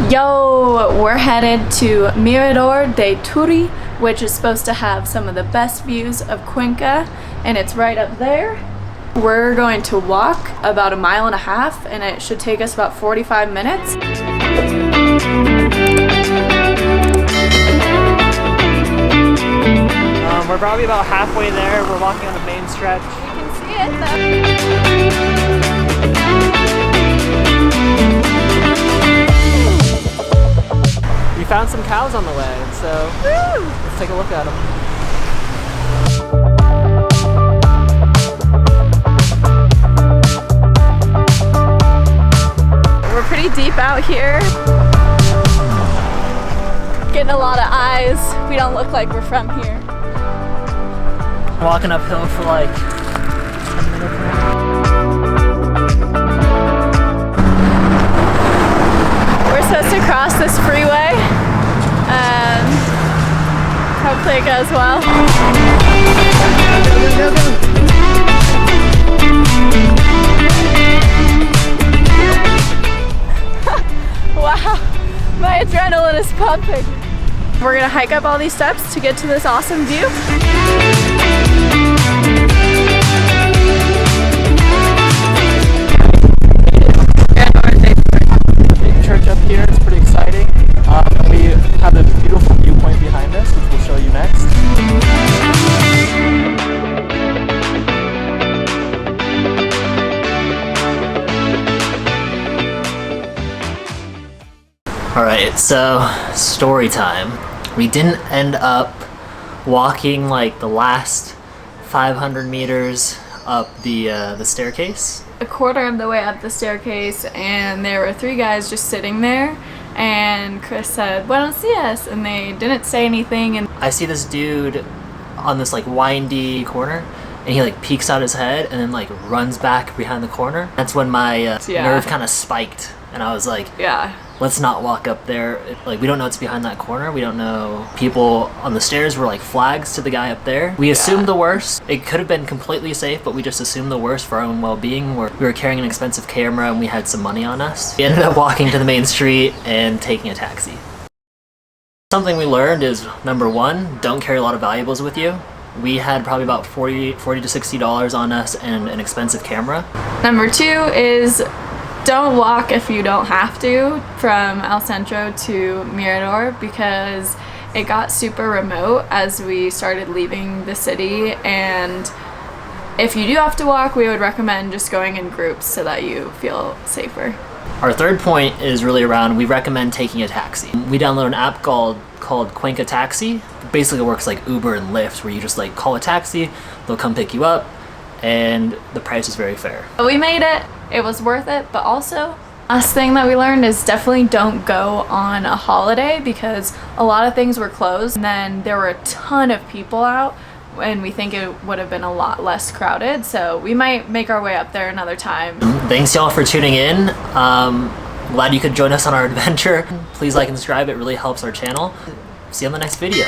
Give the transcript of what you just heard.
Yo, we're headed to Mirador de Turi, which is supposed to have some of the best views of Cuenca, and it's right up there. We're going to walk about 1.5 miles, and it should take us about 45 minutes. We're probably about halfway there. We're walking on the main stretch. You can see it though. We found some cows on the way, so let's take a look at them. We're pretty deep out here. Getting a lot of eyes. We don't look like we're from here. Walking uphill for like 10 minutes now. We're supposed to cross this freeway. Hopefully it goes well. Wow, my adrenaline is pumping. We're gonna hike up all these steps to get to this awesome view. Big church up here, it's pretty exciting. And we have a beautiful viewpoint behind us, which we'll show you next. Alright, so story time. We didn't end up walking like the last 500 meters up the staircase. A quarter of the way up the staircase, and there were 3 guys just sitting there, and Chris said, "Buenos dias," and they didn't say anything. And I see this dude on this like windy corner, and he like peeks out his head and then like runs back behind the corner. That's when my nerve kind of spiked, and I was like, yeah, let's not walk up there. Like, we don't know what's behind that corner. We don't know. People on the stairs were like flags to the guy up there. We assumed the worst. It could have been completely safe, but we just assumed the worst for our own well-being. We were carrying an expensive camera and we had some money on us. We ended up walking to the main street and taking a taxi. Something we learned is, number 1, don't carry a lot of valuables with you. We had probably about $40 to $60 on us and an expensive camera. Number 2 is don't walk if you don't have to from El Centro to Mirador, because it got super remote as we started leaving the city, and if you do have to walk, we would recommend just going in groups so that you feel safer. Our third point is really around, we recommend taking a taxi. We download an app called Cuenca Taxi. It basically works like Uber and Lyft, where you just like call a taxi, they'll come pick you up, and the price is very fair. We made it. It was worth it, but also last thing that we learned is definitely don't go on a holiday, because a lot of things were closed, and then there were a ton of people out, and we think it would have been a lot less crowded, so we might make our way up there another time. Thanks y'all for tuning in. Glad you could join us on our adventure. Please like and subscribe, it really helps our channel. See you on the next video.